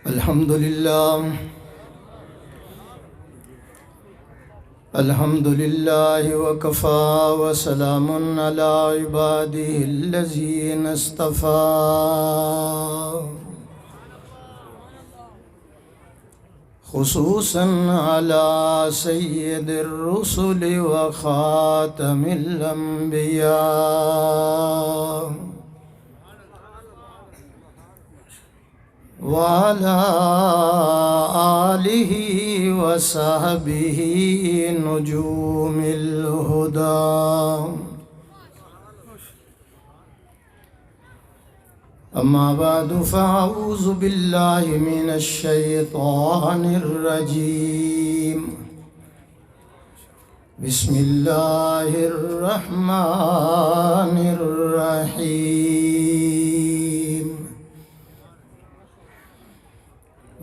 الحمد لله الحمد لله وكفى وسلام على عباده الذين اصطفى خصوصا على سيد الرسل وخاتم الأنبياء وعلى آله وصحبه نجوم الهدى أما بعد فأعوذ بالله من الشيطان الرجيم بسم الله الرحمن الرحيم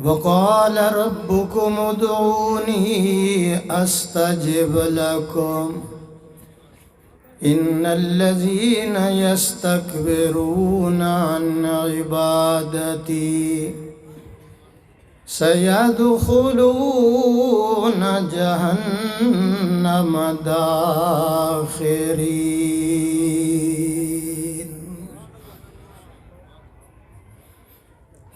وقال ربكم ادعوني أستجب لكم إن الذين يستكبرون عن عبادتي سيدخلون جهنم داخرين.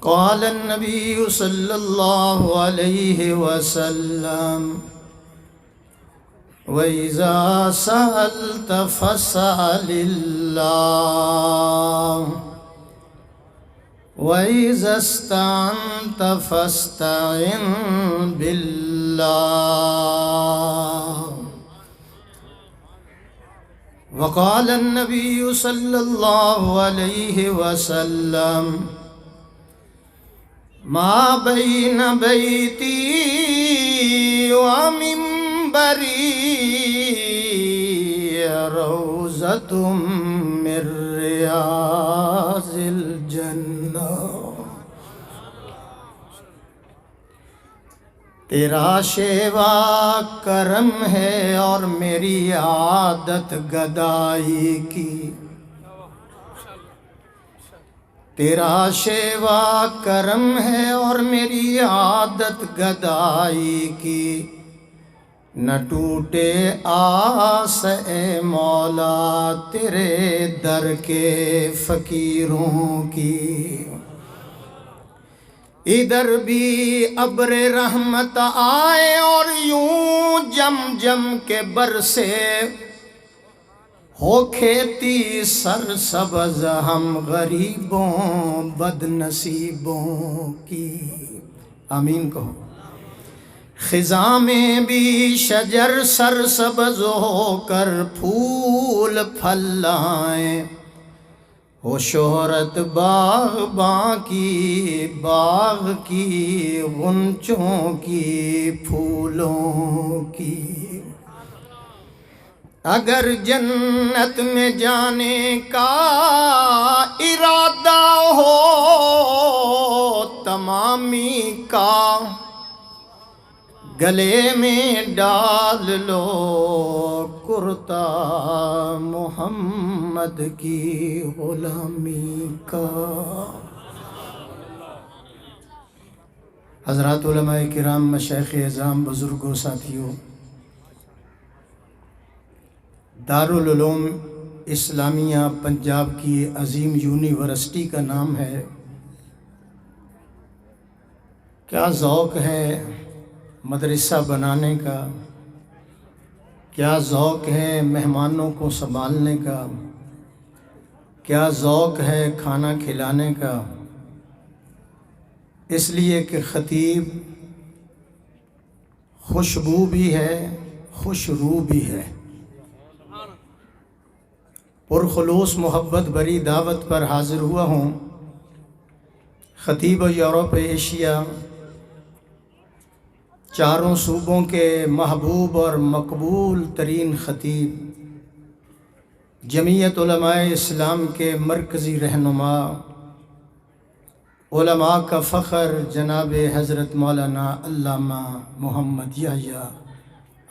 قال النبي صلى الله عليه وسلم وَإِذَا سَأَلْتَ فَاسْأَلِ اللَّهَ وَإِذَا اسْتَعَنْتَ فَاسْتَعِنْ بِاللَّهِ. وقال النبي صلى الله عليه وسلم ما بين بيتي ومنبري روضة من رياض الجنة. تیرا شیوا کرم ہے اور میری عادت گدائی کی. تیرا شیوا کرم ہے اور میری عادت گدائی کی. نہ ٹوٹے آس اے مولا تیرے در کے فقیروں کی. ادھر بھی ابر رحمت آئے اور یوں جم جم کے برسے ہو کھیتی سرسبز ہم غریبوں بد نصیبوں کی. آمین کہو. خزاں میں بھی شجر سرسبز ہو کر پھول پھل لائیں ہو شہرت باغباں کی باغ کی غنچوں کی پھولوں کی. اگر جنت میں جانے کا ارادہ ہو تمامی کا گلے میں ڈال لو کرتا محمد کی غلامی کا. حضرات علماء کرام، مشائخ اعظام، بزرگوں، ساتھیوں، دارالعلوم اسلامیہ پنجاب کی عظیم یونیورسٹی کا نام ہے. کیا ذوق ہے مدرسہ بنانے کا، کیا ذوق ہے مہمانوں کو سنبھالنے کا، کیا ذوق ہے کھانا کھلانے کا. اس لیے کہ خطیب خوشبو بھی ہے خوش رو بھی ہے. پرخلوص محبت بری دعوت پر حاضر ہوا ہوں. خطیب یورپ ایشیا چاروں صوبوں کے محبوب اور مقبول ترین خطیب، جمعیت علماء اسلام کے مرکزی رہنما، علماء کا فخر جناب حضرت مولانا علامہ محمد یحییٰ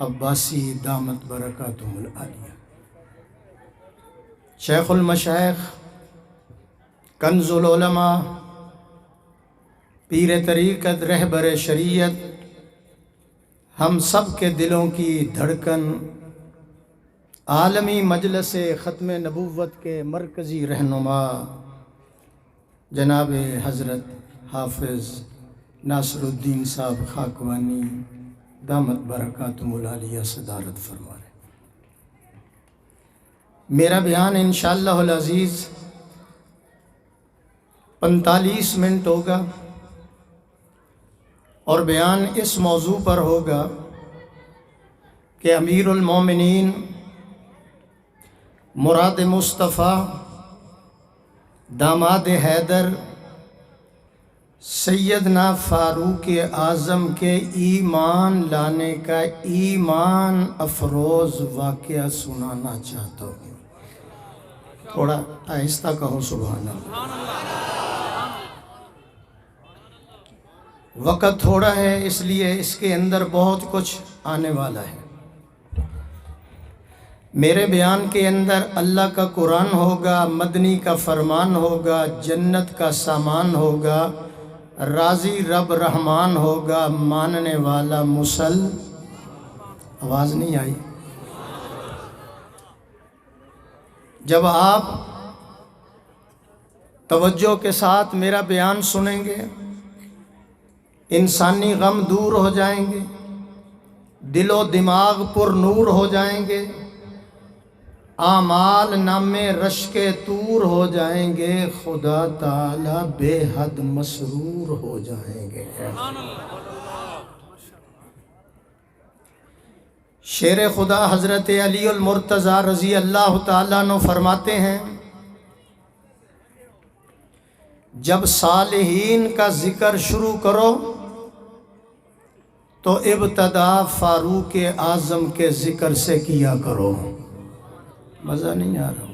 عباسی دامت برکاتہم العالیہ، شیخ المشائخ، کنز العلماء، پیر طریقت رہبر شریعت، ہم سب کے دلوں کی دھڑکن، عالمی مجلس ختم نبوت کے مرکزی رہنما جناب حضرت حافظ ناصر الدین صاحب خاکوانی دامت برکاتہم العالیہ صدارت فرما رہے ہیں۔ میرا بیان انشاءاللہ العزیز 45 منٹ ہوگا، اور بیان اس موضوع پر ہوگا کہ امیر المومنین مراد مصطفیٰ داماد حیدر سیدنا فاروق اعظم کے ایمان لانے کا ایمان افروز واقعہ سنانا چاہتا ہوں۔ تھوڑا آہستہ کہو سبحان اللہ۔ وقت تھوڑا ہے، اس لیے اس کے اندر بہت کچھ آنے والا ہے۔ میرے بیان کے اندر اللہ کا قرآن ہوگا، مدنی کا فرمان ہوگا، جنت کا سامان ہوگا، راضی رب رحمان ہوگا، ماننے والا آواز نہیں آئی؟ جب آپ توجہ کے ساتھ میرا بیان سنیں گے، انسانی غم دور ہو جائیں گے، دل و دماغ پر نور ہو جائیں گے، اعمال نامے رشک طور ہو جائیں گے، خدا تعالی بے حد مسرور ہو جائیں گے۔ شیر خدا حضرت علی المرتضیٰ رضی اللہ تعالیٰ عنہ فرماتے ہیں، جب صالحین کا ذکر شروع کرو تو ابتدا فاروق اعظم کے ذکر سے کیا کرو۔ مزہ نہیں آ رہا؟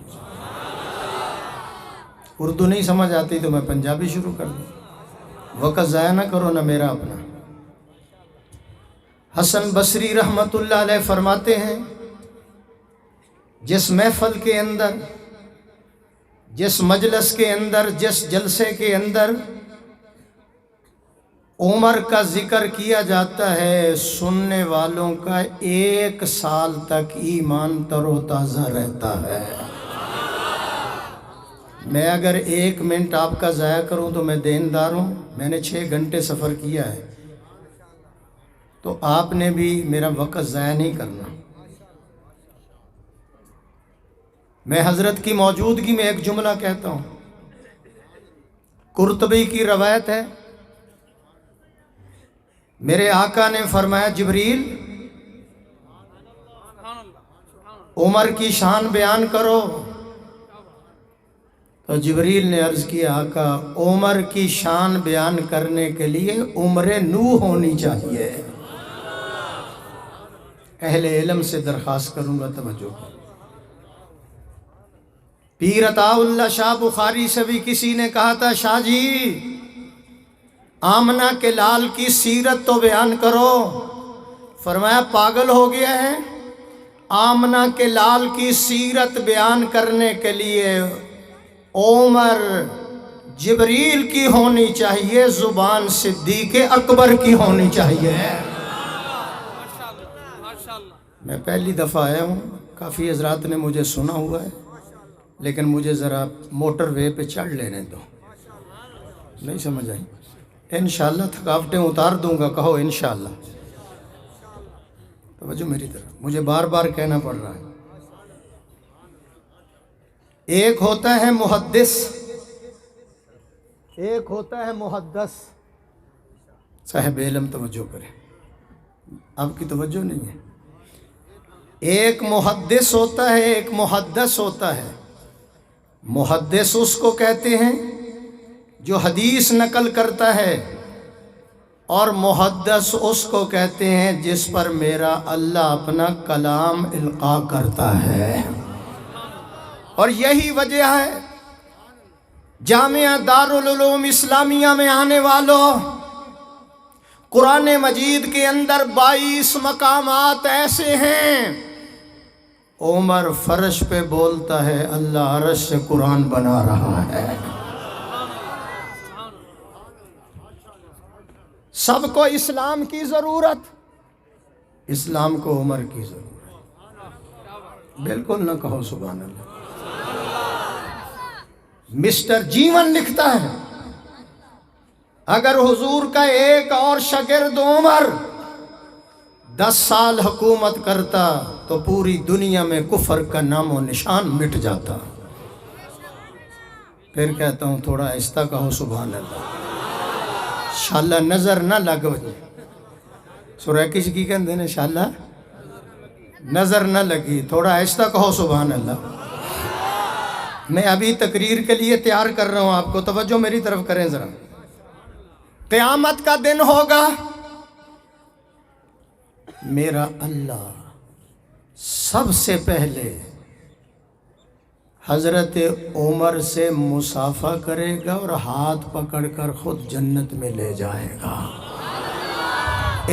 اردو نہیں سمجھ آتی تو میں پنجابی شروع کر دوں، وقت ضائع نہ کرو نہ میرا اپنا۔ حسن بصری رحمت اللہ علیہ فرماتے ہیں، جس محفل کے اندر، جس مجلس کے اندر، جس جلسے کے اندر عمر کا ذکر کیا جاتا ہے، سننے والوں کا 1 سال تک ایمان تر و تازہ رہتا ہے۔ میں اگر 1 منٹ آپ کا ضائع کروں تو میں دیندار ہوں۔ میں نے 6 گھنٹے سفر کیا ہے، تو آپ نے بھی میرا وقت ضائع نہیں کرنا۔ میں حضرت کی موجودگی میں ایک جملہ کہتا ہوں۔ قرطبی کی روایت ہے، میرے آقا نے فرمایا، جبریل عمر کی شان بیان کرو۔ تو جبریل نے عرض کیا، آقا عمر کی شان بیان کرنے کے لیے عمر نوح ہونی چاہیے۔ اہل علم سے درخواست کروں گا توجہ کرو۔ پیر عطا اللہ شاہ بخاری سے بھی کسی نے کہا تھا، شاہ جی آمنہ کے لال کی سیرت تو بیان کرو۔ فرمایا پاگل ہو گیا ہے، آمنہ کے لال کی سیرت بیان کرنے کے لیے عمر جبریل کی ہونی چاہیے، زبان صدیق اکبر کی ہونی چاہیے۔ میں پہلی دفعہ آیا ہوں، کافی حضرات نے مجھے سنا ہوا ہے، لیکن مجھے ذرا موٹر وے پہ چڑھ لینے دو۔ نہیں سمجھ آئی؟ انشاءاللہ تھکاوٹیں اتار دوں گا، کہو انشاءاللہ۔ توجہ میری طرف، مجھے بار بار کہنا پڑ رہا ہے۔ ایک ہوتا ہے محدث، ایک ہوتا ہے محدث۔ صاحب علم توجہ کریں، آپ کی توجہ نہیں ہے۔ ایک محدث ہوتا ہے، ایک محدث ہوتا ہے۔ محدث اس کو کہتے ہیں جو حدیث نقل کرتا ہے، اور محدث اس کو کہتے ہیں جس پر میرا اللہ اپنا کلام القاء کرتا ہے۔ اور یہی وجہ ہے جامعہ دارالعلوم اسلامیہ میں آنے والوں، قرآن مجید کے اندر 22 مقامات ایسے ہیں، عمر فرش پہ بولتا ہے، اللہ عرش سے قرآن بنا رہا ہے۔ سب کو اسلام کی ضرورت، اسلام کو عمر کی ضرورت۔ بالکل نہ کہو سبحان اللہ۔ مسٹر جیون لکھتا ہے اگر حضور کا ایک اور شاگرد عمر 10 سال حکومت کرتا تو پوری دنیا میں کفر کا نام و نشان مٹ جاتا۔ پھر کہتا ہوں تھوڑا آہستہ کہو سبحان اللہ، انشاءاللہ نظر نہ لگ وجے۔ سورہ کس کی کہندے ہیں انشاءاللہ نظر نہ لگی، تھوڑا آہستہ کہو سبحان اللہ۔ میں ابھی تقریر کے لیے تیار کر رہا ہوں آپ کو، توجہ میری طرف کریں ذرا۔ قیامت کا دن ہوگا، میرا اللہ سب سے پہلے حضرت عمر سے مصافحہ کرے گا اور ہاتھ پکڑ کر خود جنت میں لے جائے گا۔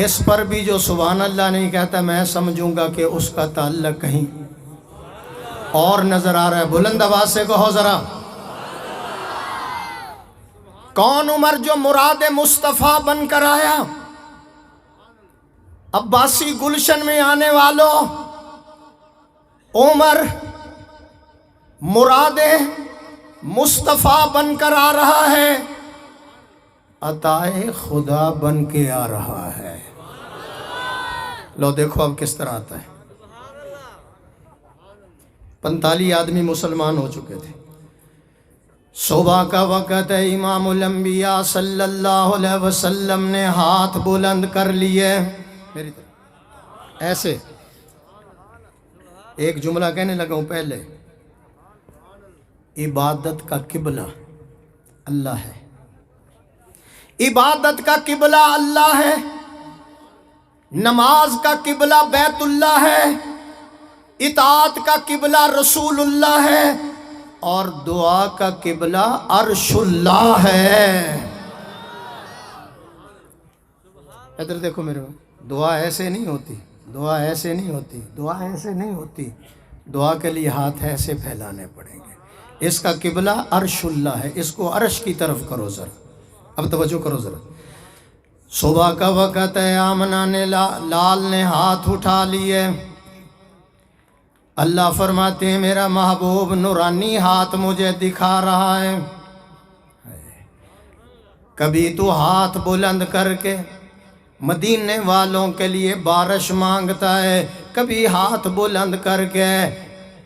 اس پر بھی جو سبحان اللہ نہیں کہتا میں سمجھوں گا کہ اس کا تعلق کہیں اور نظر آ رہا ہے۔ بلند آواز سے کہو ذرا، کون عمر جو مراد مصطفیٰ بن کر آیا؟ عباسی گلشن میں آنے والوں، عمر مراد مصطفیٰ بن کر آ رہا ہے، عطائے خدا بن کے آ رہا ہے۔ لو دیکھو اب کس طرح آتا ہے۔ 45 آدمی مسلمان ہو چکے تھے، صبح کا وقت ہے، امام الانبیاء صلی اللہ علیہ وسلم نے ہاتھ بلند کر لیے میری طرف ایسے۔ ایک جملہ کہنے لگا ہوں پہلے، عبادت کا قبلہ اللہ ہے، عبادت کا قبلہ اللہ ہے، نماز کا قبلہ بیت اللہ ہے، اطاعت کا قبلہ رسول اللہ ہے، اور دعا کا قبلہ عرش اللہ ہے۔ ادھر دیکھو میرے، دعا ایسے نہیں ہوتی، دعا ایسے نہیں ہوتی، دعا ایسے نہیں ہوتی، دعا کے لیے ہاتھ ایسے پھیلانے پڑیں گے۔ اس کا قبلہ عرش اللہ ہے، اس کو عرش کی طرف کرو ذرا، اب توجہ کرو ذرا۔ صبح کا وقت ہے، آمنہ نے لال نے ہاتھ اٹھا لیے، اللہ فرماتے ہیں میرا محبوب نورانی ہاتھ مجھے دکھا رہا ہے۔ کبھی تو ہاتھ بلند کر کے مدینے والوں کے لیے بارش مانگتا ہے، کبھی ہاتھ بلند کر کے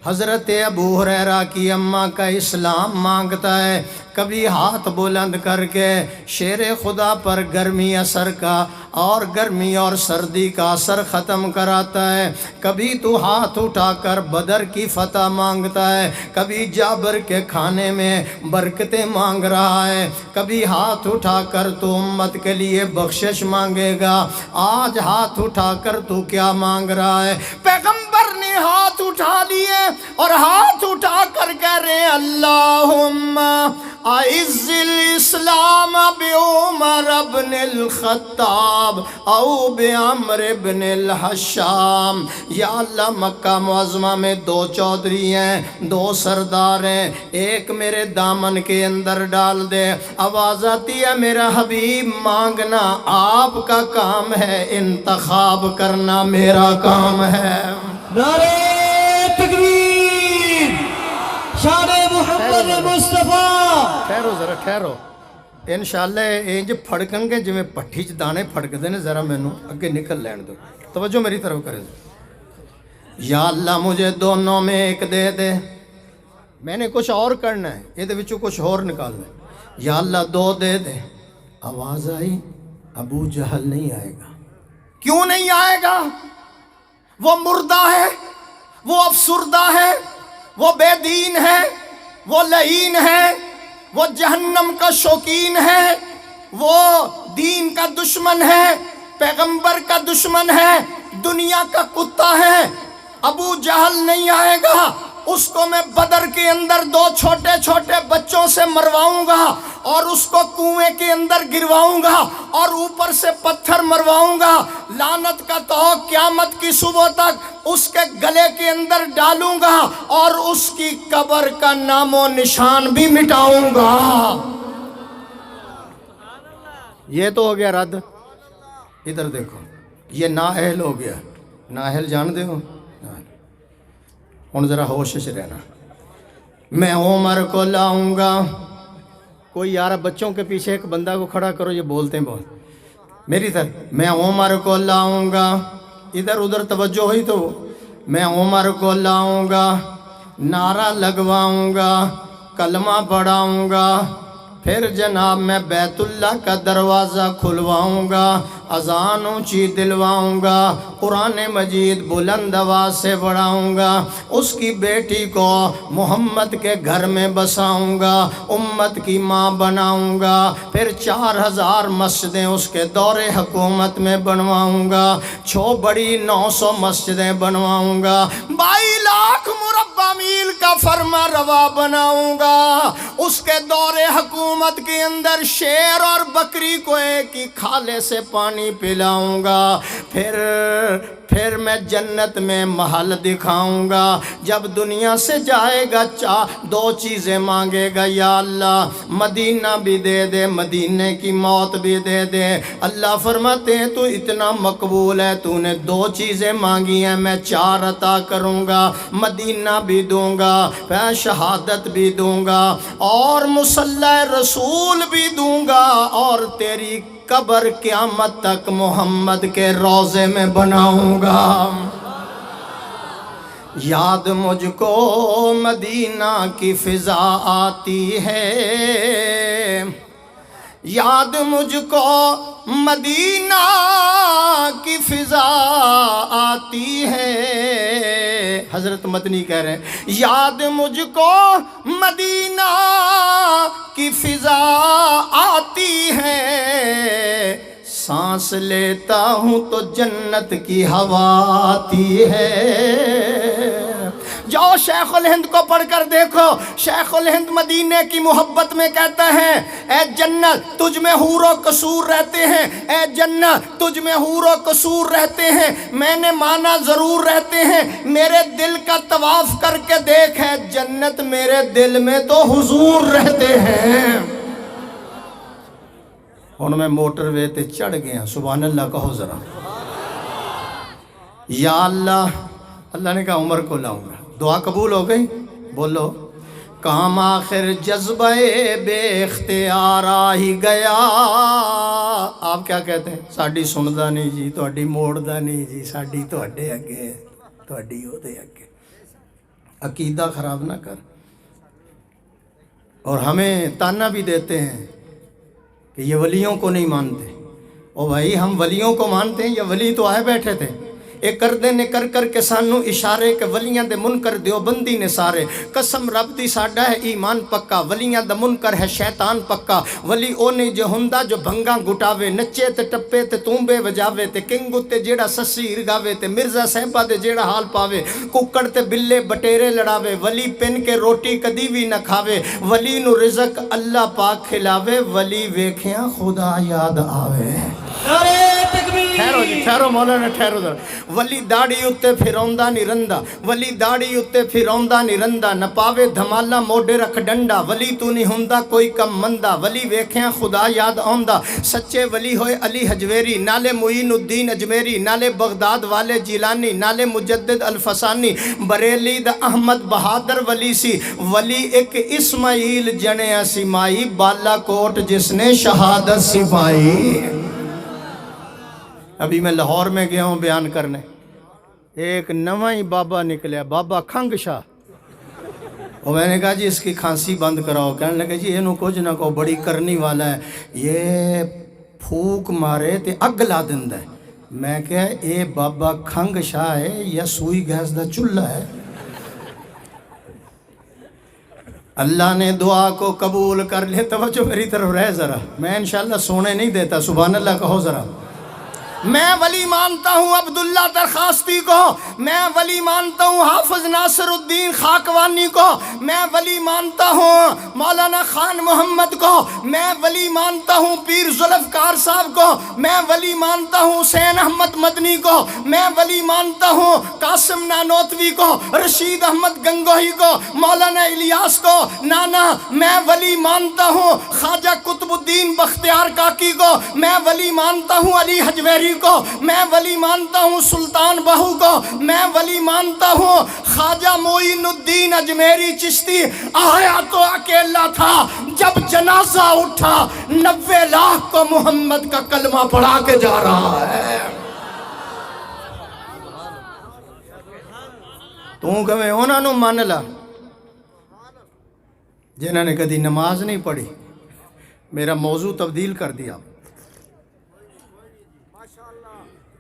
حضرت ابو ہریرہ کی اماں کا اسلام مانگتا ہے، کبھی ہاتھ بلند کر کے شیر خدا پر گرمی اثر کا اور گرمی اور سردی کا اثر ختم کراتا ہے، کبھی تو ہاتھ اٹھا کر بدر کی فتح مانگتا ہے، کبھی جابر کے کھانے میں برکتیں مانگ رہا ہے، کبھی ہاتھ اٹھا کر تو امت کے لیے بخشش مانگے گا۔ آج ہاتھ اٹھا کر تو کیا مانگ رہا ہے؟ پیغمبر نے ہاتھ اٹھا لیے اور ہاتھ اٹھا کر کہہ رہے ہیں اللہم اعز الاسلام بعمر بن الخطاب او بعمر بن الحشام۔ یا اللہ مکہ معظمہ میں 2 چودھری ہیں، 2 سردار ہیں، ایک میرے دامن کے اندر ڈال دے۔ آواز آتی ہے میرا حبیب مانگنا آپ کا کام ہے، انتخاب کرنا میرا کام ہے۔ نعرہ تکبیر، شان محمد مصطفیٰ۔ ٹھہرو ذرا ٹھہرو، انشاءاللہ انج پھڑکن گے جویں پٹھی چ دانے پھڑکدے نے، ذرا مینوں اگے نکل لین دو، توجہ میری طرف کرے۔ یا اللہ مجھے دونوں میں ایک دے دے، میں نے کچھ اور کرنا ہے، یہ دے وچوں کچھ اور نکالنا ہے۔ یا اللہ 2 دے دے۔ آواز آئی ابو جہل نہیں آئے گا۔ کیوں نہیں آئے گا؟ وہ مردہ ہے، وہ افسردہ ہے، وہ بے دین ہے، وہ لعین ہے، وہ جہنم کا شوقین ہے، وہ دین کا دشمن ہے، پیغمبر کا دشمن ہے، دنیا کا کتا ہے۔ ابو جہل نہیں آئے گا، اس کو میں بدر کے اندر 2 چھوٹے چھوٹے بچوں سے مرواؤں گا اور اس کو کنویں کے اندر گرواؤں گا اور اوپر سے پتھر مرواؤں گا، لعنت کا توق قیامت کی صبح تک اس کے گلے کے اندر ڈالوں گا اور اس کی قبر کا نام و نشان بھی مٹاؤں گا۔ یہ تو ہو گیا رد۔ ادھر دیکھو یہ نااہل ہو گیا. نااہل جان دے ہو؟ ہوں ذرا ہوش سے رہنا. میں عمر کو لاؤں گا. کوئی یار بچوں کے پیچھے ایک بندہ کو کھڑا کرو، یہ بولتے ہیں بہت میری طرف. میں عمر کو لاؤں گا. ادھر ادھر توجہ ہوئی تو میں عمر کو لاؤں گا، نعرہ لگواؤں گا، کلمہ پڑھاؤں گا، پھر جناب میں بیت اللہ کا دروازہ کھلواؤں گا، اذان اونچی دلواؤں گا، قرآن مجید بلند آواز سے پڑھاؤں گا، اس کی بیٹی کو محمد کے گھر میں بساؤں گا، امت کی ماں بناؤں گا، پھر 4000 مسجدیں اس کے دور حکومت میں بنواؤں گا، بڑی 900 مسجدیں بنواؤں گا، 22 لاکھ مربع میل کا فرما روا بناؤں گا، اس کے دور حکومت کے اندر شیر اور بکری کو ایک ہی کھالے سے پانی پلاؤں گا، پھر میں جنت میں محل دکھاؤں گا. جب دنیا سے جائے گا 2 چیزیں مانگے گا، یا اللہ مدینہ بھی دے دے، مدینے کی موت بھی دے دے. اللہ فرماتے ہیں تو اتنا مقبول ہے، تو نے 2 چیزیں مانگی ہیں، میں 4 عطا کروں گا. مدینہ بھی دوں گا، پھر شہادت بھی دوں گا، اور مصلی رسول بھی دوں گا، اور تیری قبر قیامت تک محمد کے روضے میں بناؤں گا. یاد مجھ کو مدینہ کی فضا آتی ہے، یاد مجھ کو مدینہ کی فضا آتی ہے. حضرت مدنی کہہ رہے ہیں یاد مجھ کو مدینہ کی فضا آتی ہے، سانس لیتا ہوں تو جنت کی ہوا آتی ہے. جاؤ شیخ الہند کو پڑھ کر دیکھو. شیخ الہند مدینے کی محبت میں کہتا ہے اے جنت تجھ میں حور و قصور رہتے ہیں، اے جنت تجھ میں حور و قصور رہتے ہیں، میں نے مانا ضرور رہتے ہیں، میرے دل کا طواف کر کے دیکھ، ہے جنت میرے دل میں تو حضور رہتے ہیں. ہوں میں موٹر وے تے چڑھ گیا. سبحان اللہ کہو ذرا. یا اللہ، اللہ نے کہا عمر کو لاؤں گا. دعا قبول ہو گئی. بولو کام آخر جذبہ بے اختیار آ ہی گیا. آپ کیا کہتے ہیں؟ ساڈی سندا نہیں جی، تہاڈی موڑدا نہیں جی، ساڈی تہاڈے اگے، تہاڈی اودے اگے. عقیدہ خراب نہ کر. اور ہمیں تانا بھی دیتے ہیں کہ یہ ولیوں کو نہیں مانتے. او بھائی ہم ولیوں کو مانتے ہیں، یہ ولی تو آئے بیٹھے تھے. ایک کردے نے کر کر کے سانو اشارے کہ ولیاں دے منکر دیوبندی نے سارے. قسم رب دی ساڈا ہے ایمان پکا، ولیاں دا منکر ہے شیطان پکا. ولی او نہیں جو ہندا جو بھنگاں گٹاوے، نچے تے ٹپے تے تونبے وجاوے، تے کنگ تے جیڑا سسیر گاوے، تے مرزا صاحبہ دے جیڑا حال پاوے، ککڑ تے بلے بٹیرے لڑاوے. ولی پن کے روٹی کدی بھی نہ کھاوے، ولی نو رزق اللہ پاک کھلاوے. ولی ویکھیاں خدا یاد آوے. ٹھہرو جی ٹھہرو مولانا ٹھہرو ذرا. ولی داڑھی اتے پھروندا نہیں رندا، ولی داڑھی اتے پھروندا نہیں رندا، نہ پاوے دھمالا موڈے رکھ ڈنڈا. ولی تو نہیں ہوندا کوئی کم مندا، ولی ویکھیاں خدا یاد آوندا. سچے ولی ہوئے علی حجویری، نالے معین الدین اجمیری، نالے بغداد والے جیلانی، نالے مجدد الفسانی. بریلی دا احمد بہادر ولی سی. ولی ایک اسماعیل جنیا سی مائی، بالا کوٹ جس نے شہادت سی پائی. ابھی میں لاہور میں گیا ہوں بیان کرنے، ایک نواں ہی بابا نکلیا، بابا کھنگ شاہ. اور میں نے کہا جی اس کی کھانسی بند کراؤ. کہنے لگا جی اینو کچھ نہ کو، بڑی کرنی والا ہے، یہ پھوک مارے تے اگ لا دیندا ہے. میں کہا اے بابا کھنگ شاہ ہے یا سوئی گیس دا چولہا ہے؟ اللہ نے دعا کو قبول کر لیا. توجہ میری طرف رہ ذرا، میں انشاءاللہ سونے نہیں دیتا. سبحان اللہ کہو ذرا. میں ولی مانتا ہوں عبداللہ درخواستی کو، میں ولی مانتا ہوں حافظ ناصر الدین خاکوانی کو، میں ولی مانتا ہوں مولانا خان محمد کو، میں ولی مانتا ہوں پیر ذوالفقار صاحب کو، میں ولی مانتا ہوں حسین احمد مدنی کو، میں ولی مانتا ہوں قاسم نانوتوی کو، رشید احمد گنگوہی کو، مولانا الیاس کو. نانا میں ولی مانتا ہوں خواجہ قطب الدین بختیار کاکی کو، میں ولی مانتا ہوں علی حجویری کو میں ولی مانتا ہوں، سلطان بہو کو میں ولی مانتا ہوں، خواجہ معین الدین اجمیری چشتی آیا تو اکیلا تھا، جب جنازہ اٹھا 90 لاکھ کو محمد کا کلمہ پڑھا کے جا رہا ہے۔ تو کہے انہوں نے مان لا جنہوں نے کدی نماز نہیں پڑھی۔ میرا موضوع تبدیل کر دیا،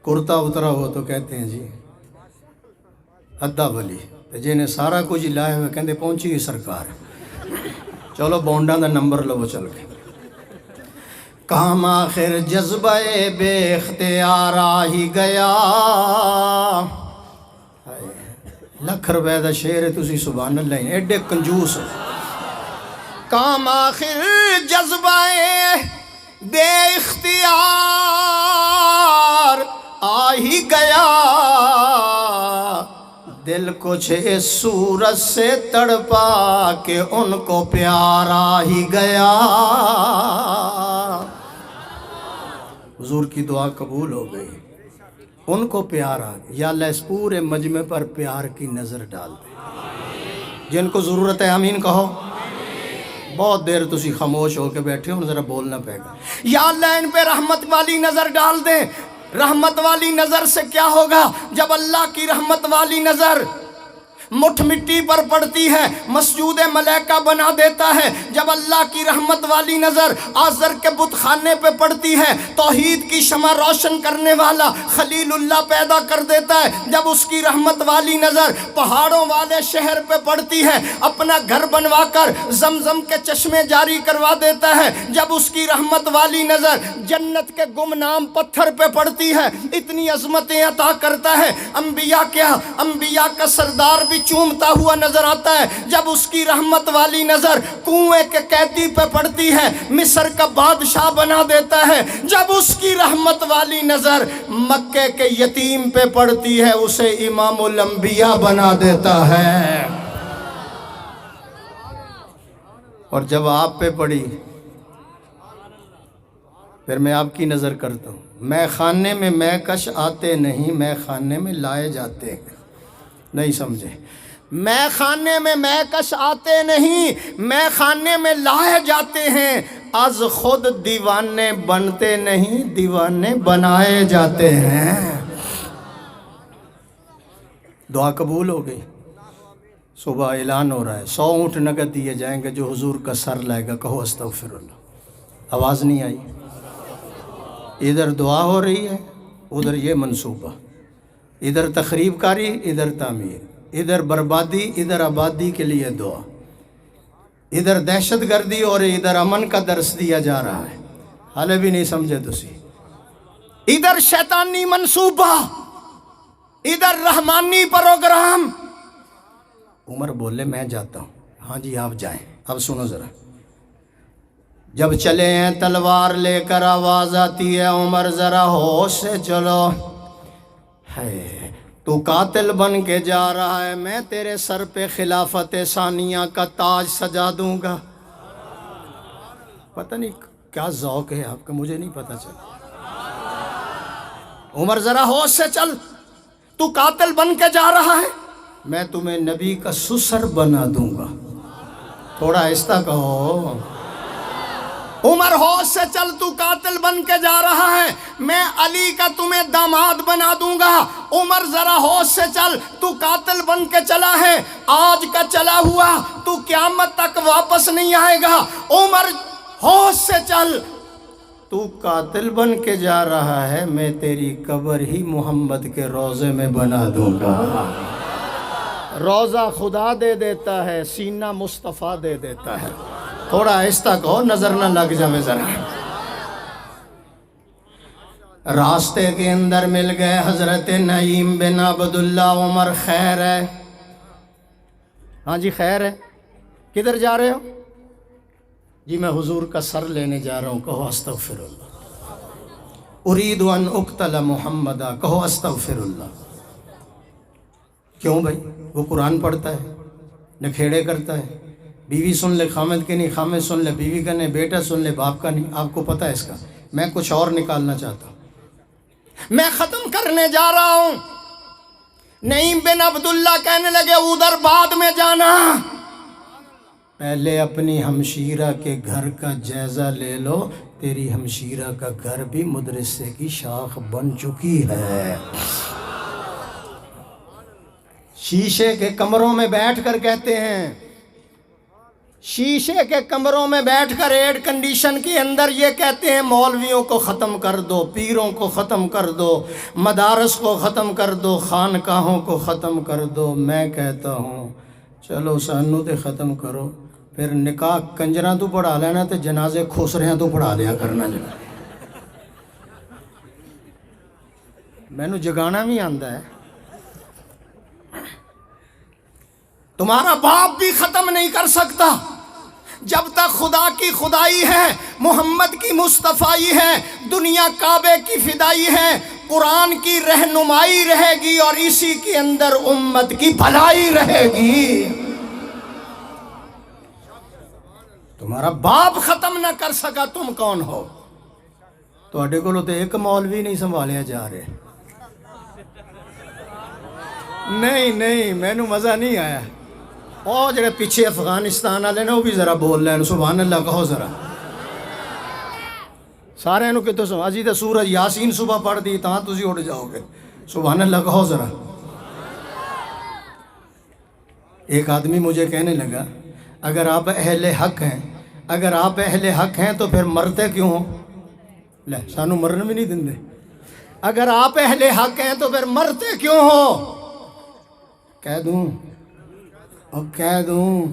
کرتا اترا ہو تو کہتے ہیں جی ادھا ولی، جنہیں سارا کچھ لائے ہوئے کہتے پہنچی گئی سرکار، چلو بونڈا دا نمبر لو چل کے۔ کام آخر جذبہ بے اختیار آ ہی گیا، لکھ روپے دا شعر ہے، تسی سبحان اللہ ایڈے کنجوس ہو۔ کام آخر جذبہ بے اختیار آ ہی گیا، دل کچھ اس صورت سے تڑپا کہ ان کو پیار آ ہی گیا۔ حضور کی دعا قبول ہو گئی، ان کو پیار آ گیا۔ یا اللہ اس پورے مجمع پر پیار کی نظر ڈال دے، جن کو ضرورت ہے آمین کہو۔ بہت دیر تسی خاموش ہو کے بیٹھے ہو، ذرا بولنا پڑے گا۔ یا اللہ ان پہ رحمت والی نظر ڈال دے۔ رحمت والی نظر سے کیا ہوگا؟ جب اللہ کی رحمت والی نظر مٹھ مٹی پر پڑتی ہے مسجود ملائکہ بنا دیتا ہے۔ جب اللہ کی رحمت والی نظر آزر کے بت خانے پہ پڑتی ہے توحید کی شمع روشن کرنے والا خلیل اللہ پیدا کر دیتا ہے۔ جب اس کی رحمت والی نظر پہاڑوں والے شہر پہ پڑتی ہے اپنا گھر بنوا کر زمزم کے چشمے جاری کروا دیتا ہے۔ جب اس کی رحمت والی نظر جنت کے گمنام پتھر پہ پڑتی ہے اتنی عظمتیں عطا کرتا ہے۔ انبیاء کیا، انبیاء کا سردار بھی چومتا ہوا نظر آتا ہے۔ جب اس کی رحمت والی نظر کنویں کے قیدی پہ پڑتی ہے مصر کا بادشاہ بنا دیتا ہے۔ جب اس کی رحمت والی نظر مکے کے یتیم پہ پڑتی ہے اسے امام الانبیاء بنا دیتا ہے۔ اور جب آپ پہ پڑی پھر میں آپ کی نظر کرتا ہوں۔ میں خانے میں میں کش آتے نہیں، میں خانے میں لائے جاتے ہیں۔ نہیں سمجھے؟ میں خانے میں میں کش آتے نہیں، میں خانے میں لائے جاتے ہیں۔ از خود دیوانے بنتے نہیں، دیوانے بنائے جاتے ہیں۔ دعا قبول ہو گئی۔ صبح اعلان ہو رہا ہے 100 اونٹ نقد دیے جائیں گے جو حضور کا سر لائے گا۔ کہو استغفر اللہ۔ آواز نہیں آئی؟ ادھر دعا ہو رہی ہے، ادھر یہ منصوبہ، ادھر تخریب کاری، ادھر تعمیر، ادھر بربادی، ادھر آبادی کے لیے دعا، ادھر دہشت گردی اور ادھر امن کا درس دیا جا رہا ہے۔ حالے بھی نہیں سمجھے تسی؟ ادھر شیطانی منصوبہ، ادھر رحمانی پروگرام۔ عمر بولے میں جاتا ہوں۔ ہاں جی آپ جائیں۔ اب سنو ذرا، جب چلے ہیں تلوار لے کر آواز آتی ہے عمر ذرا ہوش سے چلو، ہے تو قاتل بن کے جا رہا ہے، میں تیرے سر پہ خلافت ثانیہ کا تاج سجا دوں گا۔ پتہ نہیں کیا ذوق ہے آپ کا، مجھے نہیں پتہ چلا۔ عمر ذرا ہوش سے چل، تو قاتل بن کے جا رہا ہے، میں تمہیں نبی کا سسر بنا دوں گا۔ تھوڑا آہستہ کہو۔ عمر ہوش سے چل، تو قاتل بن کے جا رہا ہے، میں علی کا تمہیں داماد بنا دوں گا۔ عمر ذرا ہوش سے چل، تو قاتل بن کے چلا ہے، آج کا چلا ہوا تو قیامت تک واپس نہیں آئے گا۔ عمر ہوش سے چل، تو قاتل بن کے جا رہا ہے، میں تیری قبر ہی محمد کے روضے میں بنا دوں گا۔ روضہ خدا دے دیتا ہے، سینہ مصطفیٰ دے دیتا ہے۔ تھوڑا آہستہ کہو، نظر نہ لگ جائے ذرا۔ راستے کے اندر مل گئے حضرت نعیم بن عبداللہ۔ عمر خیر ہے؟ ہاں جی خیر ہے۔ کدھر جا رہے ہو؟ جی میں حضور کا سر لینے جا رہا ہوں۔ کہو استغفر اللہ۔ ارید ان اقتل محمدا، کہو استغفر اللہ۔ کیوں بھائی؟ وہ قرآن پڑھتا ہے، نکھیڑے کرتا ہے، بیوی سن لے خامد کے نہیں، خامد سن لے بیوی کا نہیں، بیٹا سن لے باپ کا نہیں۔ آپ کو پتہ ہے اس کا، میں کچھ اور نکالنا چاہتا ہوں۔ میں ختم کرنے جا رہا ہوں۔ نعیم بن عبداللہ کہنے لگے ادھر بعد میں جانا، پہلے اپنی ہمشیرہ کے گھر کا جائزہ لے لو، تیری ہمشیرہ کا گھر بھی مدرسے کی شاخ بن چکی ہے۔ شیشے کے کمروں میں بیٹھ کر کہتے ہیں، شیشے کے کمروں میں بیٹھ کر ایئر کنڈیشن کے اندر یہ کہتے ہیں مولویوں کو ختم کر دو، پیروں کو ختم کر دو، مدارس کو ختم کر دو، خانقاہوں کو ختم کر دو۔ میں کہتا ہوں چلو سانو تے ختم کرو، پھر نکاح کنجراں تو پڑھا لینا تے جنازے کھوسریاں تو پڑھا لیا کرنا۔ مینوں جگانا بھی آندا ہے۔ تمہارا باپ بھی ختم نہیں کر سکتا جب تک خدا کی خدائی ہے، محمد کی مصطفائی ہے، دنیا کعبے کی فدائی ہے، قرآن کی رہنمائی رہے گی اور اسی کے اندر امت کی بھلائی رہے گی۔ تمہارا باپ ختم نہ کر سکا، تم کون ہو؟ تواڈے کولوں تے ایک مولوی نہیں سنبھالیا جا رہے۔ نہیں مینوں مزہ نہیں آیا۔ او جڑے پیچھے افغانستان والے نے وہ بھی ذرا بول لین سبحان اللہ کہو ذرا، سارے نو کتوں سو اجی تے سورج یاسین صبح پڑھ دی تاں تسی اٹھ جاؤ گے، سبحان اللہ کہو ذرا۔ ایک آدمی مجھے کہنے لگا اگر آپ اہل حق ہیں، اگر آپ اہل حق ہیں تو پھر مرتے کیوں ہو؟ لے سانو مرن بھی نہیں دندے۔ اگر آپ اہل حق ہیں تو پھر مرتے کیوں ہو؟ کہہ دوں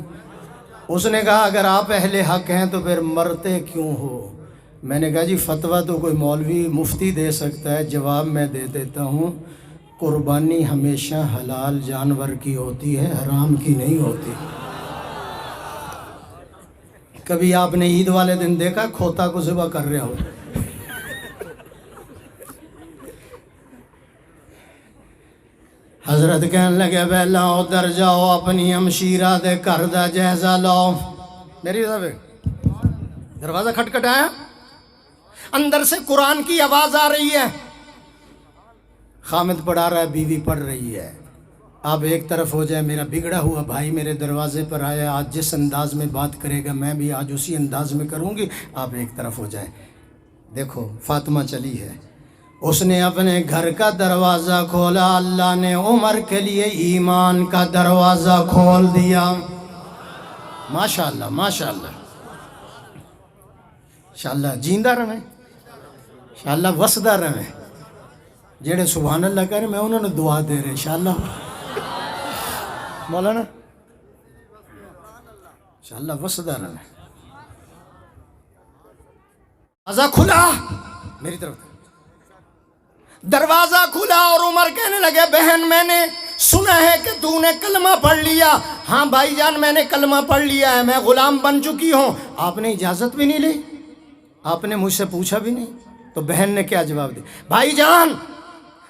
اس نے کہا اگر آپ اہل حق ہیں تو پھر مرتے کیوں ہو؟ میں نے کہا جی فتویٰ تو کوئی مولوی مفتی دے سکتا ہے، جواب میں دے دیتا ہوں، قربانی ہمیشہ حلال جانور کی ہوتی ہے، حرام کی نہیں ہوتی۔ کبھی آپ نے عید والے دن دیکھا کھوتا کو ذبح کر رہے ہو؟ حضرت کہنے لگے پہلا ادھر جاؤ اپنی ہمشیرہ دے گھر دا جائزہ لاؤ۔ میری طرف دروازہ کھٹکھٹایا، اندر سے قرآن کی آواز آ رہی ہے، خامد پڑھا رہا ہے، بیوی پڑھ رہی ہے۔ آپ ایک طرف ہو جائے، میرا بگڑا ہوا بھائی میرے دروازے پر آیا، آج جس انداز میں بات کرے گا میں بھی آج اسی انداز میں کروں گی، آپ ایک طرف ہو جائیں۔ دیکھو فاطمہ چلی ہے، اس نے اپنے گھر کا دروازہ کھولا، اللہ نے عمر کے لیے ایمان کا دروازہ کھول دیا۔ ماشاءاللہ ماشاءاللہ انشاءاللہ جیندہ رہیں، انشاءاللہ وسدہ رہیں۔ جڑے سبحان اللہ کہہ رہے میں انہوں نے دعا دے رہے انشاءاللہ مولانا، انشاءاللہ وسدہ رہیں۔ دروازہ کھلا، میری طرف دروازہ کھلا اور عمر کہنے لگے بہن میں نے سنا ہے کہ تو نے کلمہ پڑھ لیا۔ ہاں بھائی جان میں نے کلمہ پڑھ لیا ہے، میں غلام بن چکی ہوں۔ آپ نے اجازت بھی نہیں لی، آپ نے مجھ سے پوچھا بھی نہیں، تو بہن نے کیا جواب دیا؟ بھائی جان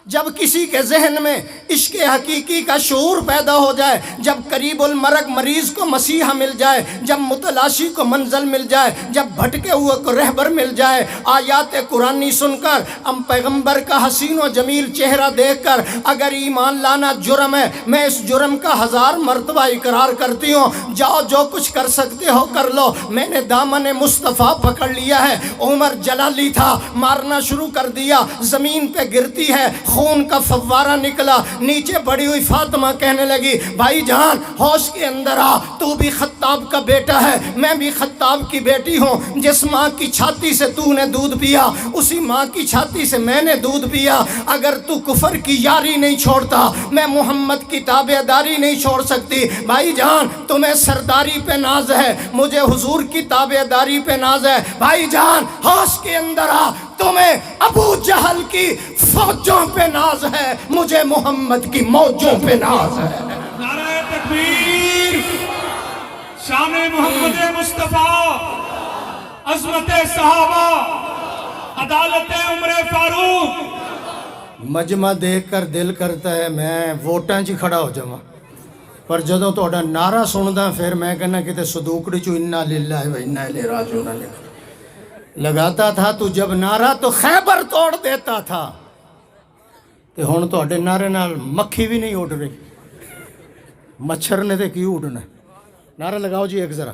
جب کسی کے ذہن میں عشق حقیقی کا شعور پیدا ہو جائے، جب قریب المرگ مریض کو مسیحا مل جائے، جب متلاشی کو منزل مل جائے، جب بھٹکے ہوئے کو رہبر مل جائے، آیات قرآنی سن کر پیغمبر کا حسین و جمیل چہرہ دیکھ کر اگر ایمان لانا جرم ہے، میں اس جرم کا 1000 مرتبہ اقرار کرتی ہوں۔ جاؤ جو کچھ کر سکتے ہو کر لو، میں نے دامن مصطفیٰ پکڑ لیا ہے۔ عمر جلالی تھا، مارنا شروع کر دیا، زمین پہ گرتی ہے، خون کا فوارہ نکلا، نیچے پڑی ہوئی فاطمہ کہنے لگی بھائی جان ہوش کے اندر آ، تو بھی خطاب کا بیٹا ہے، میں بھی خطاب کی بیٹی ہوں۔ جس ماں کی چھاتی سے تو نے دودھ پیا، اسی ماں کی چھاتی سے میں نے دودھ پیا۔ اگر تو کفر کی یاری نہیں چھوڑتا، میں محمد کی تابعداری نہیں چھوڑ سکتی۔ بھائی جان تمہیں سرداری پہ ناز ہے، مجھے حضور کی تابعداری پہ ناز ہے۔ بھائی جان ہوش کے اندر آ، تمہیں ابو جہل کی فوجوں پہ ناز ہے، مجھے محمد کی موجوں پہ ناز ہے۔ نعرہ تکبیر، شان محمد مصطفیٰ، عظمت صحابہ، عدالت عمر فاروق۔ مجمع دیکھ کر دل کرتا ہے میں ووٹاں چ کھڑا ہو جاواں، پر جدوں تہاڈا نعرہ سندا پھر میں کہنا کتے صدوقڑی چ انا للہ و انا الیہ راجعون لگاتا تھا۔ تو جب نعرہ تو خیبر توڑ دیتا تھا، ਤੇ ਹੁਣ ਤੁਹਾਡੇ ਨਾਰੇ ਨਾਲ ਮੱਖੀ ਵੀ ਨਹੀਂ ਉੱਡ ਰਹੀ, ਮੱਛਰ ਨੇ ਤੇ ਕੀ ਉੱਡਣਾ। ਨਾਰਾ ਲਗਾਓ ਜੀ ਇੱਕ ਜ਼ਰਾ।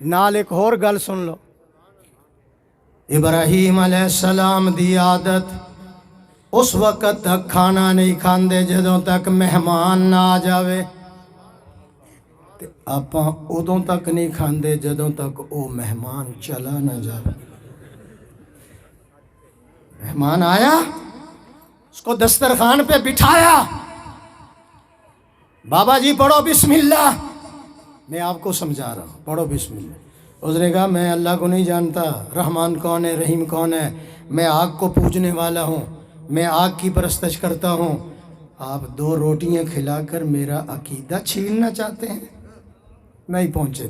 نال ایک اور گل سن لو، ابراہیم علیہ السلام دی عادت اس وقت تک کھانا نہیں کھاندے جدوں تک مہمان نہ آ جاوے، تے آپاں ادوں تک نہیں کھاندے جدوں تک او مہمان چلا نہ جاوے۔ مہمان آیا، اس کو دسترخوان پہ بٹھایا، بابا جی پڑھو بسم اللہ، میں آپ کو سمجھا رہا ہوں، پڑھو بسم اللہ۔ اس نے کہا میں اللہ کو نہیں جانتا، رحمان کون ہے، رحیم کون ہے، میں آگ کو پوجنے والا ہوں، میں آگ کی پرستش کرتا ہوں، آپ 2 روٹیاں کھلا کر میرا عقیدہ چھیننا چاہتے ہیں؟ نہیں پہنچے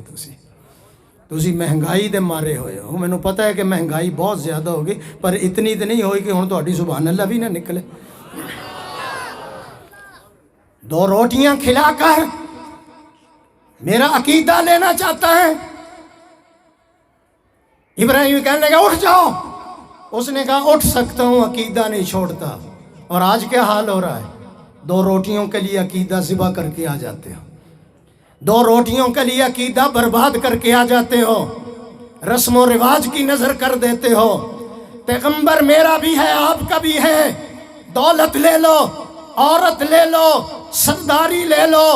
تسی مہنگائی دے مارے ہوئے ہو، مینوں پتہ ہے کہ مہنگائی بہت زیادہ ہوگی، پر اتنی تو نہیں ہوئی کہ ہن تہاڈی سبحان اللہ بھی نہ نکلے۔ 2 روٹیاں کھلا کر میرا عقیدہ لینا چاہتا ہے؟ ابراہیم کہنے لگا اٹھ جاؤ، اس نے کہا اٹھ سکتا ہوں، عقیدہ نہیں چھوڑتا۔ اور آج کیا حال ہو رہا ہے؟ 2 روٹیوں کے لیے عقیدہ ذبح کر کے آ جاتے ہو، 2 روٹیوں کے لیے عقیدہ برباد کر کے آ جاتے ہو، رسم و رواج کی نظر کر دیتے ہو۔ پیغمبر میرا بھی ہے، آپ کا بھی ہے، دولت لے لو، عورت لے لو، سرداری لے لو،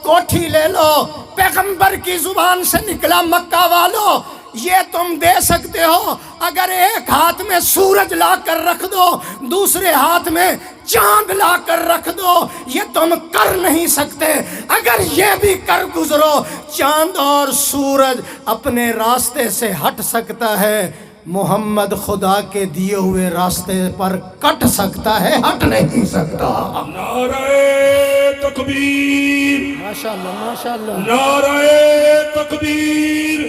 کوٹھی لے لو، پیغمبر کی زبان سے نکلا مکہ والو یہ تم دے سکتے ہو، اگر ایک ہاتھ میں سورج لا کر رکھ دو، دوسرے ہاتھ میں چاند لا کر رکھ دو، یہ تم کر نہیں سکتے۔ اگر یہ بھی کر گزرو، چاند اور سورج اپنے راستے سے ہٹ سکتا ہے، محمد خدا کے دیے ہوئے راستے پر کٹ سکتا ہے، ہٹ نہیں سکتا۔ نعرہ تکبیر، ماشاءاللہ ماشاءاللہ، نعرہ تکبیر،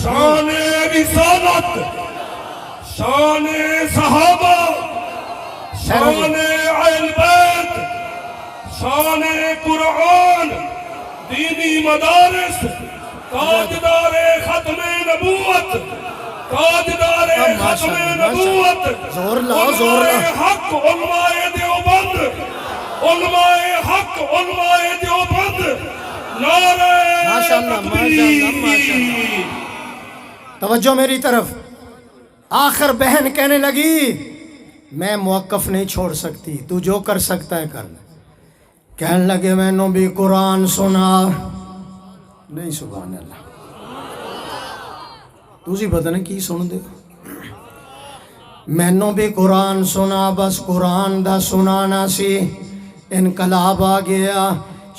شان رسالت، شان صحابہ، شان اہل بیت، شان قرآن، دینی مدارس، تاجدار ختم نبوت، تاجدار ختم نبوت، زور لاؤ زور علماء لاؤ، حق علماء دیوبند، علماء حق علماء دیوبند، نعرہ ماشاءاللہ ماشاءاللہ ماشاءاللہ۔ توجہ میری طرف، آخر بہن کہنے لگی میں موقف نہیں چھوڑ سکتی، تو جو کر سکتا ہے کر لے۔ کہنے لگے میں نے بھی قرآن سنا، نہیں سبحان اللہ، تسی پتہ نہیں کی سن دے، میں نے بھی قرآن سنا، بس قرآن دا سنانا سی، انقلاب آ گیا۔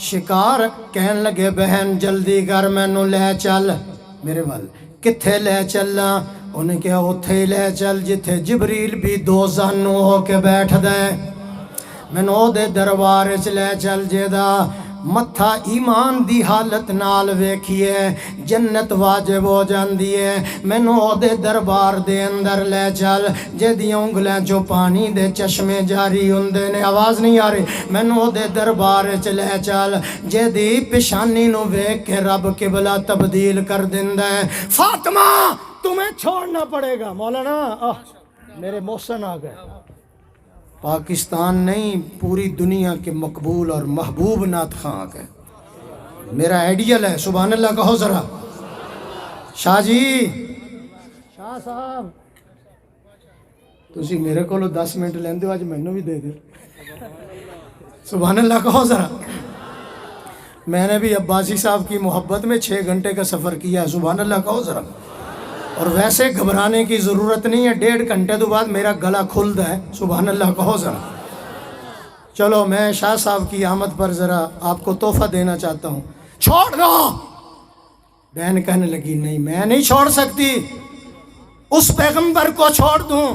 شکار کہنے لگے بہن جلدی کر، میں نے لے چل میرے وال، کتھے لے چلنا؟ انہیں کہا اتھے لے چل جتھے جبریل بھی 2 زانو ہو کے بیٹھ دے، میں نے دے دربار چ لے چل جیدہ متھا ایمان دی حالت نال ویکھیے جنت واجب ہو جاندی ہے، میں نے دے دربار دے اندر لے چل جے دی انگلیں جو پانی دے چشمے جاری ہوندے نے، آواز نہیں آ رہی، میں نے دے دربار چ لے چل جے دی پیشانی نو ویکھ کے رب قبلہ تبدیل کر دیندا ہے۔ فاطمہ تمہیں چھوڑنا پڑے گا۔ مولانا میرے محسن آ گئے، پاکستان نہیں پوری دنیا کے مقبول اور محبوب نعت خواں آ گئے، میرا آئیڈیل ہے، سبحان اللہ کہو ذرا۔ شاہ جی، شاہ صاحب تسی میرے کو 10 منٹ لیندے ہو، اج مینوں بھی دے دے، سبحان اللہ کہو ذرا۔ میں نے بھی عباسی صاحب کی محبت میں 6 گھنٹے کا سفر کیا، سبحان اللہ کہو ذرا۔ اور ویسے گھبرانے کی ضرورت نہیں ہے، 1.5 گھنٹے تو بعد میرا گلا کھلتا ہے، سبحان اللہ کہو ذرا۔ چلو میں شاہ صاحب کی آمد پر ذرا آپ کو تحفہ دینا چاہتا ہوں، چھوڑ دو۔ بہن کہنے لگی نہیں میں نہیں چھوڑ سکتی، اس پیغمبر کو چھوڑ دوں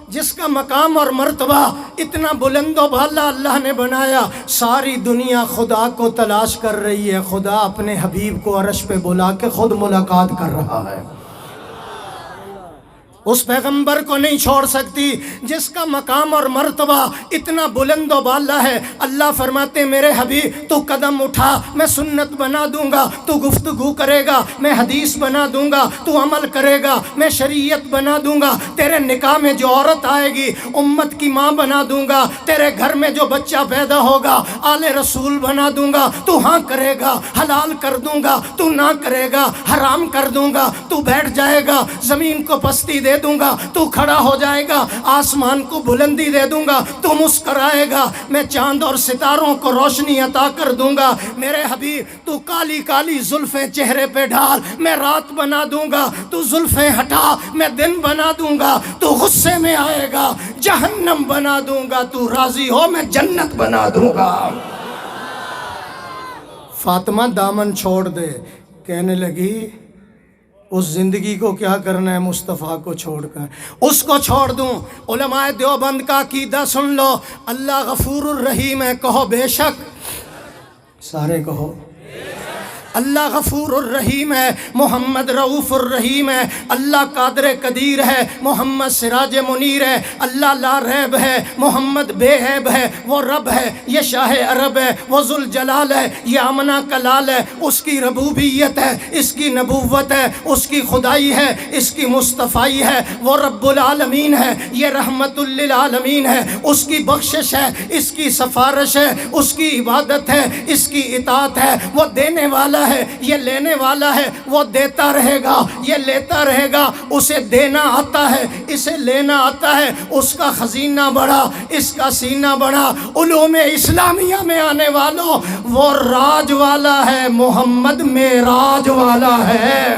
جس کا مقام اور مرتبہ اتنا بلند و بالا اللہ نے بنایا، ساری دنیا خدا کو تلاش کر رہی ہے، خدا اپنے حبیب کو عرش پہ بلا کے خود ملاقات کر رہا ہے۔ اس پیغمبر کو نہیں چھوڑ سکتی جس کا مقام اور مرتبہ اتنا بلند و بالا ہے۔ اللہ فرماتے میرے حبیب تو قدم اٹھا، میں سنت بنا دوں گا، تو گفتگو کرے گا، میں حدیث بنا دوں گا، تو عمل کرے گا، میں شریعت بنا دوں گا، تیرے نکاح میں جو عورت آئے گی امت کی ماں بنا دوں گا، تیرے گھر میں جو بچہ پیدا ہوگا آل رسول بنا دوں گا، تو ہاں کرے گا حلال کر دوں گا، تو نہ کرے گا حرام کر دوں گا، تو بیٹھ جائے گا زمین کو پستی دے دوں گا، تو کھڑا ہو جائے گا آسمان کو بلندی دے دوں گا، تو مسکرائے گا میں چاند اور ستاروں کو روشنی عطا کر دوں گا۔ میرے حبیب تو کالی کالی زلفیں چہرے پہ ڈال، میں رات بنا دوں گا، تو زلفیں ہٹا میں دن بنا دوں گا، تو غصے میں آئے گا جہنم بنا دوں گا، تو راضی ہو میں جنت بنا دوں گا۔ فاطمہ دامن چھوڑ دے، کہنے لگی اس زندگی کو کیا کرنا ہے مصطفیٰ کو چھوڑ کر، اس کو چھوڑ دوں۔ علماء دیوبند کا عقیدہ سن لو، اللہ غفور الرحیم ہے، کہو بے شک، سارے کہو اللہ غفور الرحیم ہے، محمد رؤوف الرحیم ہے، اللہ قادر قدیر ہے، محمد سراج منیر ہے، اللہ لا ریب ہے، محمد بے عیب ہے، وہ رب ہے، یہ شاہ عرب ہے، وہ ذوالجلال ہے، یہ آمنہ کلال ہے، اس کی ربوبیت ہے، اس کی نبوت ہے، اس کی خدائی ہے، اس کی مصطفائی ہے، وہ رب العالمین ہے، یہ رحمت للعالمین ہے، اس کی بخشش ہے، اس کی سفارش ہے، اس کی عبادت ہے، اس کی اطاعت ہے، وہ دینے والا ہے، یہ لینے والا ہے، وہ دیتا رہے گا، یہ لیتا رہے گا، اسے دینا آتا ہے، اسے لینا آتا ہے، اس کا خزینہ بڑا، اس کا سینہ بڑا۔ علوم اسلامیہ میں آنے والوں، وہ راج والا ہے، محمد معراج والا ہے۔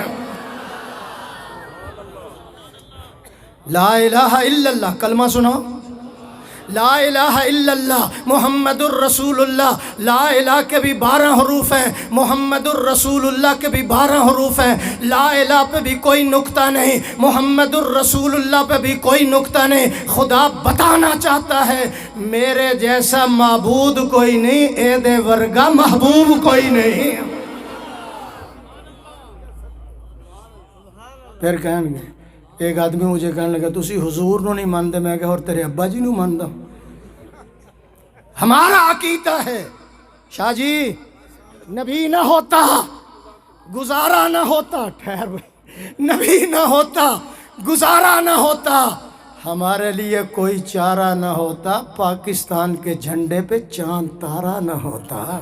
لا الہ الا اللہ، کلمہ سنو، لا الہ الا اللہ محمد الرسول اللہ۔ لا الہ کے بھی 12 حروف ہیں، محمد الرسول اللہ کے بھی 12 حروف ہیں۔ لا الہ پہ بھی کوئی نکتہ نہیں، محمد الرسول اللہ پہ بھی کوئی نکتہ نہیں۔ خدا بتانا چاہتا ہے میرے جیسا معبود کوئی نہیں، اے دے ورگا محبوب کوئی نہیں۔ پھر کہیں گے ایک آدمی مجھے کہنے لگا تسی حضور نو نہیں مانتے، میں کہا اور تیرے ابا جی نو مانتا۔ ہمارا عقیدہ ہے شاہ جی نبی نہ ہوتا گزارا نہ ہوتا، ٹھہر نبی نہ ہوتا گزارا نہ ہوتا، ہمارے لیے کوئی چارہ نہ ہوتا، پاکستان کے جھنڈے پہ چاند تارا نہ ہوتا۔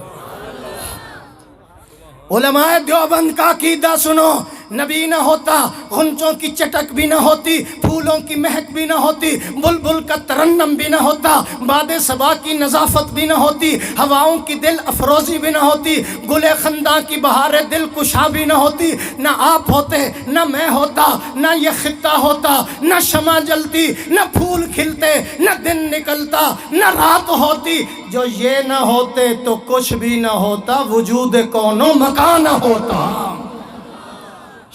علماء دیوبند کا عقیدہ سنو، نبی نہ ہوتا غنچوں کی چٹک بھی نہ ہوتی، پھولوں کی مہک بھی نہ ہوتی، بلبل کا ترنم بھی نہ ہوتا، باد صبا کی نظافت بھی نہ ہوتی، ہواؤں کی دل افروزی بھی نہ ہوتی، گل خنداں کی بہار دل کشا بھی نہ ہوتی، نہ آپ ہوتے، نہ میں ہوتا، نہ یہ خطہ ہوتا، نہ شمع جلتی، نہ پھول کھلتے، نہ دن نکلتا، نہ رات ہوتی۔ جو یہ نہ ہوتے تو کچھ بھی نہ ہوتا، وجود کون و مکان نہ ہوتا۔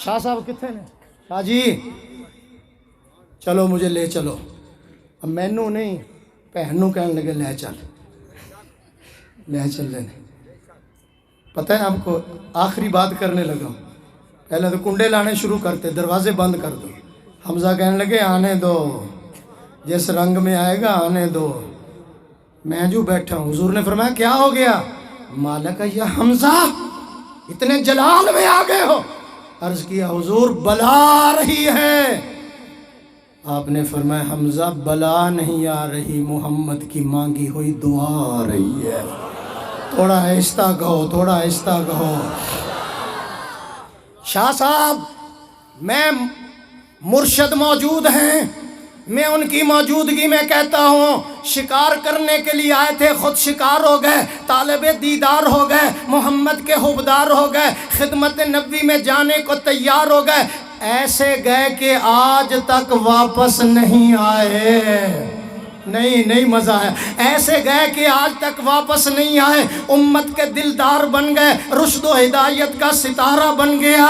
شاہ صاحب کتنے نے؟ شاہ جی چلو مجھے لے چلو، اب مینو نہیں بہنوں کہنے لگے لے چل لینے۔ پتہ ہے آپ کو آخری بات کرنے لگا، پہلے تو کنڈے لانے شروع کرتے، دروازے بند کر دو۔ حمزہ کہنے لگے آنے دو، جس رنگ میں آئے گا آنے دو، میں جو بیٹھا ہوں۔ حضور نے فرمایا کیا ہو گیا؟ مالک یا حمزہ اتنے جلال میں آ گئے ہو؟ عرض کیا حضور بلا آ رہی ہے۔ آپ نے فرمایا حمزہ بلا نہیں آ رہی، محمد کی مانگی ہوئی دعا آ رہی ہے۔ تھوڑا آہستہ کہو، تھوڑا آہستہ کہو۔ شاہ صاحب میں مرشد موجود ہیں، میں ان کی موجودگی میں کہتا ہوں شکار کرنے کے لیے آئے تھے، خود شکار ہو گئے، طالب دیدار ہو گئے، محمد کے حبدار ہو گئے، خدمت نبی میں جانے کو تیار ہو گئے، ایسے گئے کہ آج تک واپس نہیں آئے۔ نہیں مزہ ہے، ایسے گئے کہ آج تک واپس نہیں آئے، امت کے دلدار بن گئے، رشد و ہدایت کا ستارہ بن گیا،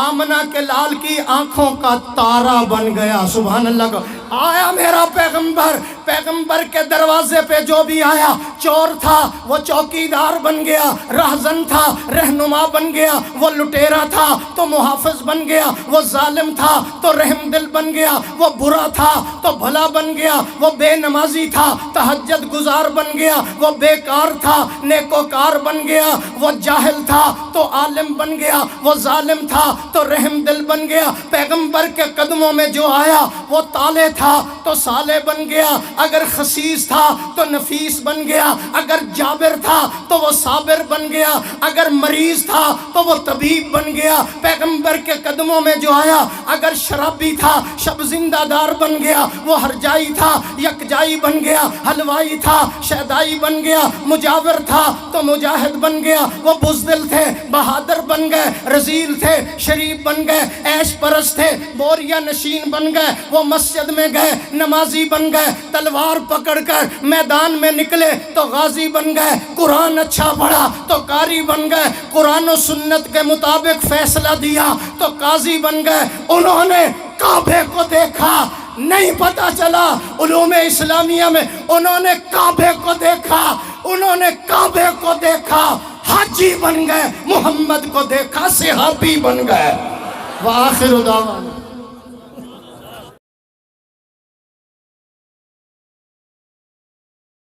آمنہ کے لال کی آنکھوں کا تارہ بن گیا۔ سبحان اللہ کا آیا میرا پیغمبر، پیغمبر کے دروازے پہ جو بھی آیا، چور تھا وہ چوکیدار بن گیا، رہزن تھا رہنما بن گیا، وہ لٹیرا تھا تو محافظ بن گیا، وہ ظالم تھا تو رحم دل بن گیا، وہ برا تھا تو بھلا بن گیا، وہ بے نمازی تھا تہجد گزار بن گیا، وہ بیکار تھا نیکوکار بن گیا، وہ جاہل تھا تو عالم بن گیا، وہ ظالم تھا تو رحم دل بن گیا۔ پیغمبر کے قدموں میں جو آیا وہ تالے تھا تو صالح بن گیا، اگر خسیس تھا تو نفیس بن گیا، اگر جابر تھا تو وہ صابر بن گیا، اگر مریض تھا تو وہ طبیب بن گیا۔ پیغمبر کے قدموں میں جو آیا، اگر شرابی تھا شب زندہ دار بن گیا، وہ ہرجائی تھا یکجائی بن گیا، حلوائی تھا شیدائی بن گیا، مجاور تھا تو مجاہد بن گیا، وہ بزدل تھے بہادر بن گئے، رذیل تھے شریف بن گئے، عیش پرست تھے بوریا نشین بن گئے، وہ مسجد میں گئے نمازی بن گئے، تلوار پکڑ کر میدان میں نکلے تو غازی بن گئے، قرآن اچھا پڑھا تو قاری بن گئے، قرآن و سنت کے مطابق فیصلہ دیا تو قاضی بن گئے۔ انہوں نے کعبے کو دیکھا، نہیں پتا چلا علوم اسلامیہ میں، انہوں نے کعبے کو دیکھا، انہوں نے کعبے کو دیکھا حاجی بن گئے، محمد کو دیکھا صحابی بن گئے۔ وآخر دعوانا